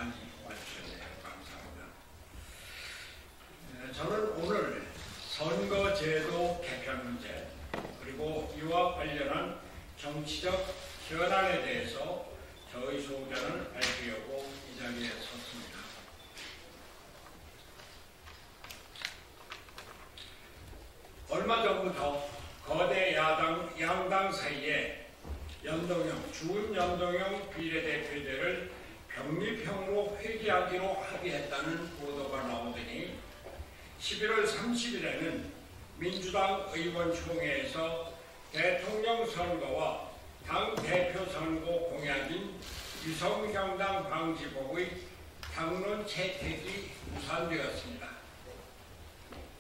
많이 와주셨네요. 감사합니다. 저는 오늘 선거제도 개편 문제 그리고 이와 관련한 정치적 현안에 대해서 저의 소견을 밝히려고 이 자리에 섰습니다. 얼마 전부터 거대 양당 사이에 주은 연동형 비례대표제를 병립형으로 회귀하기로 합의했다는 보도가 나오더니 11월 30일에는 민주당 의원총회에서 대통령 선거와 당 대표 선거 공약인 위성정당 방지법의 당론 채택이 무산되었습니다.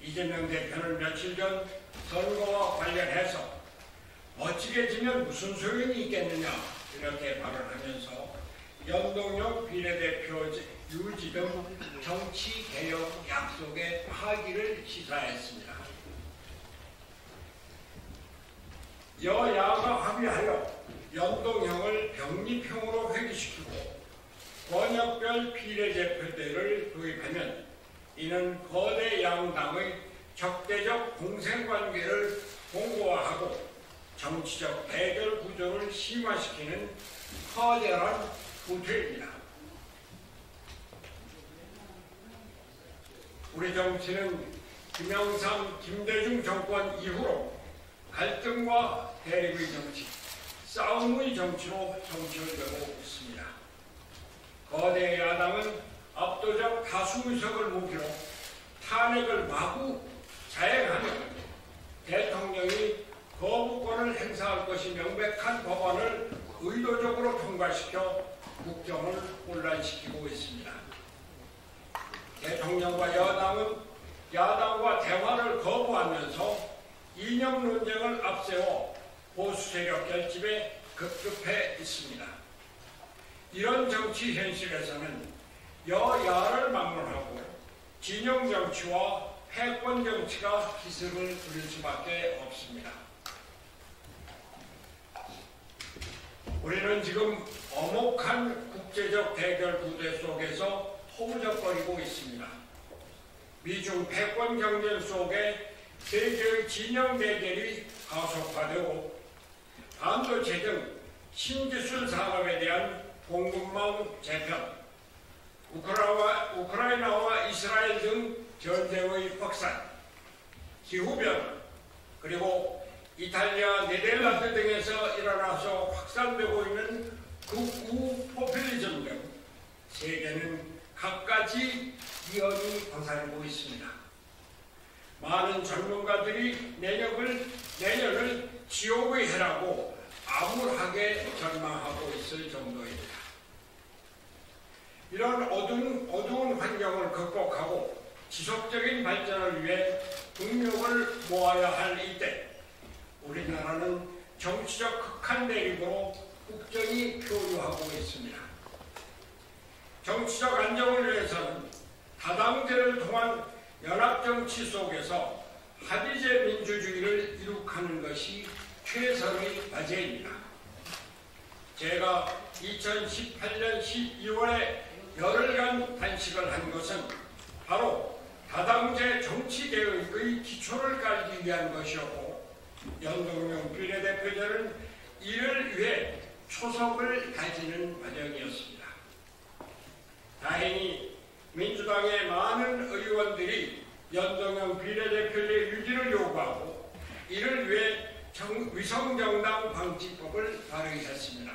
이재명 대표는 며칠 전 선거와 관련해서 멋지게 지면 무슨 소용이 있겠느냐 이렇게 발언하면서 연동형 비례대표제 유지 등 정치개혁 약속의 파기를 시사했습니다. 여야가 합의하여 연동형을 병립형으로 회귀시키고 권역별 비례대표제를 도입하면 이는 거대 양당의 적대적 공생관계를 공고화하고 정치적 대결 구조를 심화시키는 커다란 후퇴입니다. 우리 정치는 김영삼, 김대중 정권 이후로 갈등과 대립의 정치, 싸움의 정치로 정치되고 있습니다. 거대 야당은 압도적 다수 의석을 무기로 탄핵을 마구 자행하며 대통령이 거부권을 행사할 것이 명백한 법안을 의도적으로 통과시켜 국정을 혼란시키고 있습니다. 대통령과 여당은 야당과 대화를 거부하면서 이념 논쟁을 앞세워 보수 세력 결집에 급급해 있습니다. 이런 정치 현실에서는 여야를 막론하고 진영 정치와 패권 정치가 기승을 부릴 수밖에 없습니다. 우리는 지금 엄혹한 국제적 대결 구도 속에서 허우적거리고 있습니다. 미중 패권 경쟁 속에 세계의 진영 대결이 가속화되고 반도체 등 신기술 산업에 대한 공급망 재편, 우크라이나와 이스라엘 등 전쟁의 확산, 기후변화, 그리고 이탈리아, 네덜란드 등에서 일어나서 확산되고 있는 극우 포퓰리즘 등 세계는 갖가지 위험이 고사리고 있습니다. 많은 전문가들이 내년을 지옥의 해라고 암울하게 전망하고 있을 정도입니다. 이런 어두운 환경을 극복하고 지속적인 발전을 위해 국력을 모아야 할 이때 우리나라는 정치적 극한 대립으로 국정이 표류하고 있습니다. 정치적 안정을 위해서는 다당제를 통한 연합정치 속에서 합의제 민주주의를 이룩하는 것이 최선의 과제입니다. 제가 2018년 12월에 열흘간 단식을 한 것은 바로 다당제 정치개혁의 기초를 깔기 위한 것이었고 연동형 비례대표제는 이를 위해 초석을 다지는 과정이었습니다. 다행히 민주당의 많은 의원들이 연동형 비례대표제 유지를 요구하고 이를 위해 위성정당 방지법을 발의했습니다.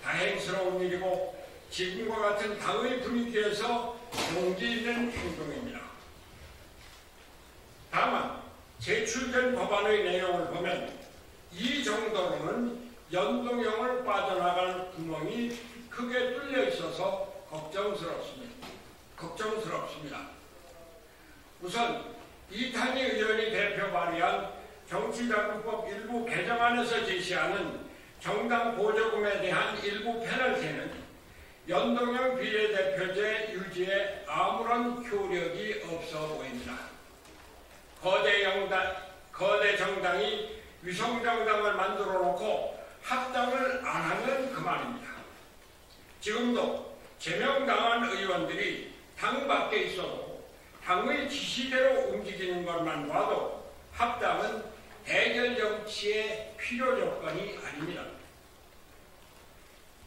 다행스러운 일이고 지금과 같은 당의 분위기에서 용기 있는 행동입니다. 다만 제출된 법안의 내용을 보면 이 정도로는 연동형을 빠져나갈 구멍이 크게 뚫려 있어서 걱정스럽습니다. 우선 이탄희 의원이 대표 발의한 정치자금법 일부 개정안에서 제시하는 정당 보조금에 대한 일부 페널티는 연동형 비례대표제 유지에 아무런 효력이 없어 보입니다. 거대 정당이 위성정당을 만들어 놓고 합당을 안 하면 그만입니다. 지금도 제명당한 의원들이 당 밖에 있어도 당의 지시대로 움직이는 것만 봐도 합당은 대결 정치의 필요 조건이 아닙니다.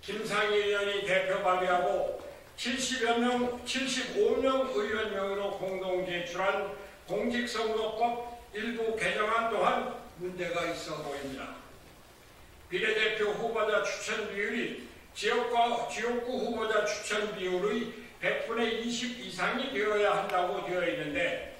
김상희 의원이 대표 발의하고 75명 의원명으로 공동 제출한 공직선거법 일부 개정안 또한 문제가 있어 보입니다. 비례대표 후보자 추천 비율이 지역구 후보자 추천 비율의 100분의 20 이상이 되어야 한다고 되어 있는데,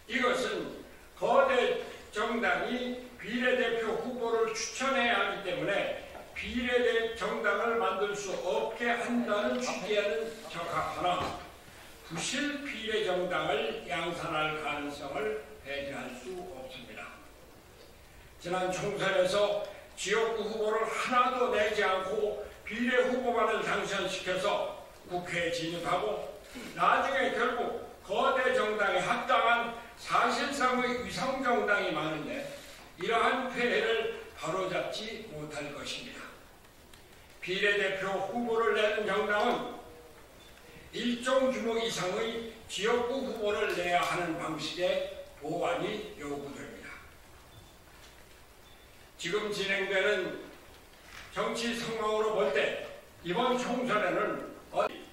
이것은 거대 정당이 비례대표 후보를 추천해야 하기 때문에 비례대 정당을 만들 수 없게 한다는 취지에는 적합하나 부실 비례정당을 양산할 가능성을 배제할 수 없습니다. 지난 총선에서 지역구 후보를 하나도 내지 않고 비례 후보만을 당선시켜서 국회에 진입하고 나중에 결국 거대 정당에 합당한 사실상의 위성정당이 많은데 이러한 폐해를 바로잡지 못할 것입니다. 비례대표 후보를 내는 정당은 일정 규모 이상의 지역구 후보를 내야 하는 방식의 보완이 요구됩니다. 지금 진행되는 정치 상황으로 볼 때 이번 총선에는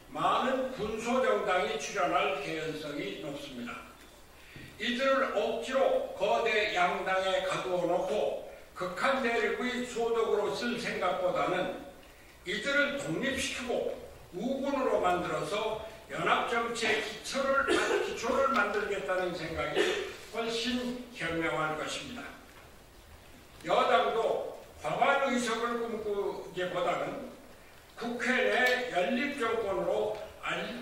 많은 군소정당이 출연할 개연성이 높습니다. 이들을 억지로 거대 양당에 가두어 놓고 극한 대립의 소독으로 쓸 생각보다는 이들을 독립시키고 우군으로 만들어서 연합정치의 기초를 만들겠다는 생각이 훨씬 현명할 것입니다. 여당도 과반 의석을 꿈꾸기보다는 국회 내 연립정권으로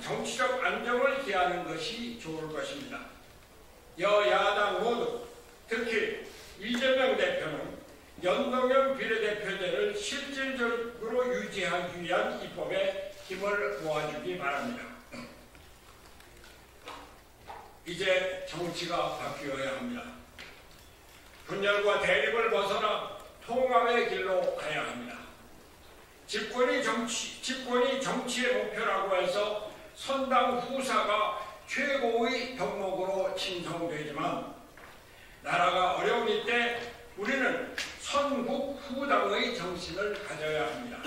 정치적 안정을 기하는 것이 좋을 것입니다. 여야당 모두, 특히 이재명 대표는 연동형 비례대표제를 실질적으로 유지하기 위한 입법에 힘을 모아주기 바랍니다. 이제 정치가 바뀌어야 합니다. 분열과 대립을 벗어나 통합의 길로 가야 합니다. 집권이 정치의 목표라고 해서 선당 후사가 최고의 덕목으로 칭송되지만 나라가 어려운 이때 우리는 선국 후당의 정신을 가져야 합니다.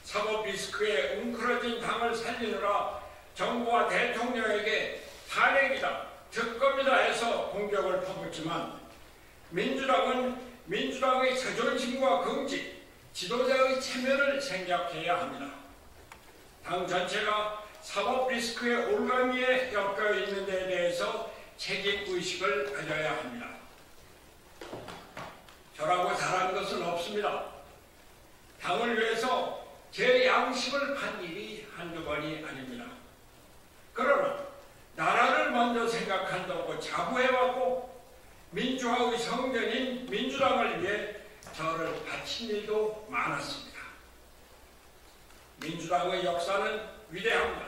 사법 리스크에 웅크러진 당을 살리느라 정부와 대통령에게 탄핵이다, 특검이다 해서 공격을 퍼붓지만 민주당은 민주당의 자존심과 긍지, 지도자의 체면을 생각해야 합니다. 당 전체가 사법 리스크의 올가미에 엮여 있는 데 대해서 책임의식을 가져야 합니다. 저라고 잘한 것은 없습니다. 당을 위해서 제 양심을 판 일이 한두 번이 아닙니다. 그러나 나라를 먼저 생각한다고 자부해왔고 민주화의 성전인 민주당을 위해 저를 바친 일도 많았습니다. 민주당의 역사는 위대합니다.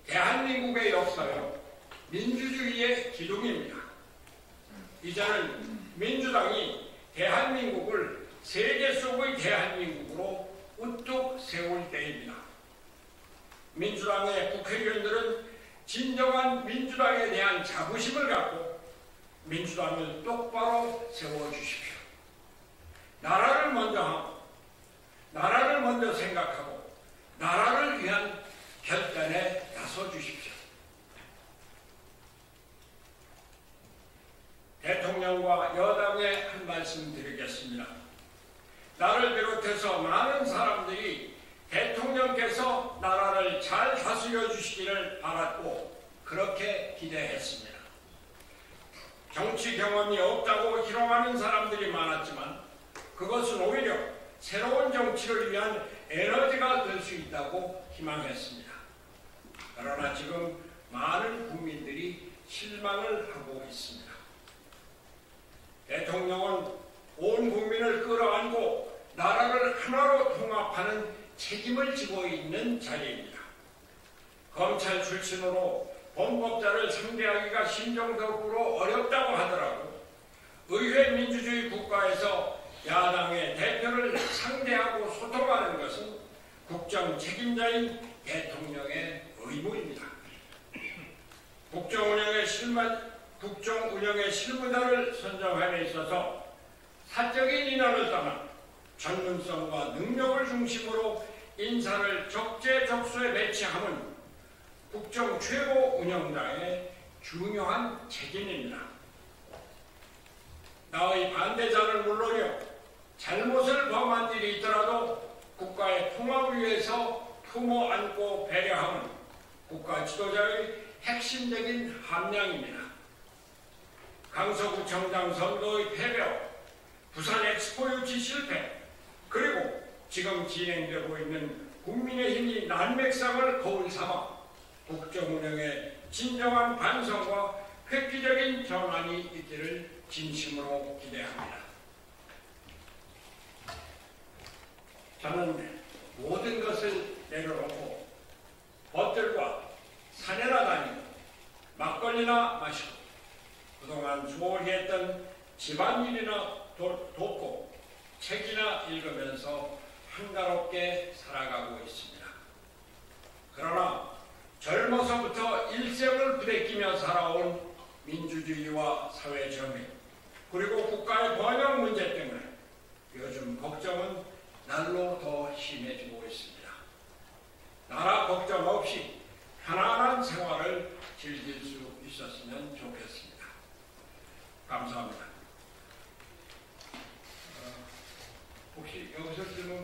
대한민국의 역사요, 민주주의의 기둥입니다. 이제는 민주당이 대한민국을 세계 속의 대한민국으로 우뚝 세울 때입니다. 민주당의 국회의원들은 진정한 민주당에 대한 자부심을 갖고 민주당을 똑바로 세워주십시오. 나라를 먼저 하고, 나라를 먼저 생각하고, 나라를 위한 결단에 나서주십시오. 대통령과 여당에 한 말씀 드리겠습니다. 나를 비롯해서 많은 사람들이 대통령께서 나라를 잘 다스려 주시기를 바랐고 그렇게 기대했습니다. 정치 경험이 없다고 희롱하는 사람들이 많았지만 그것은 오히려 새로운 정치를 위한 에너지가 될 수 있다고 희망했습니다. 그러나 지금 많은 국민들이 실망을 하고 있습니다. 대통령은 온 국민을 끌어안고 나라를 하나로 통합하는 책임을 지고 있는 자리입니다. 검찰 출신으로 범법자를 상대하기가 심정적으로 어렵다고 하더라도 의회 민주주의 국가에서 야당의 대표를 상대하고 소통하는 것은 국정 책임자인 대통령의 의무입니다. 국정 운영의 실무자를 선정함에 있어서 사적인 인원을 떠나 전문성과 능력을 중심으로 인사를 적재적소에 배치함은 국정 최고 운영자의 중요한 책임입니다. 나의 반대자를 물러려 잘못을 범한 일이 있더라도 국가의 통합을 위해서 품어 안고 배려함은 국가 지도자의 핵심적인 함량입니다. 강서구청장 선거의 패배와 부산 엑스포 유치 실패, 그리고 지금 진행되고 있는 국민의힘이 난맥상을 거울 삼아 국정 운영의 진정한 반성과 획기적인 전환이 있기를 진심으로 기대합니다. 저는 모든 것을 내려놓고 벗들과 산에나 다니고 막걸리나 마시고 그동안 소홀히 했던 집안일이나 돕고 책이나 읽으면서 한가롭게 살아가고 있습니다. 그러나 젊어서부터 일생을 부대끼며 살아온 민주주의와 사회정의 그리고 국가의 번영 문제 때문에 요즘 걱정은 날로 더 심해지고 있습니다. 나라 걱정 없이 편안한 생활을 즐길 수 있었으면 좋겠습니다. 감사합니다. 혹시 여기서 질문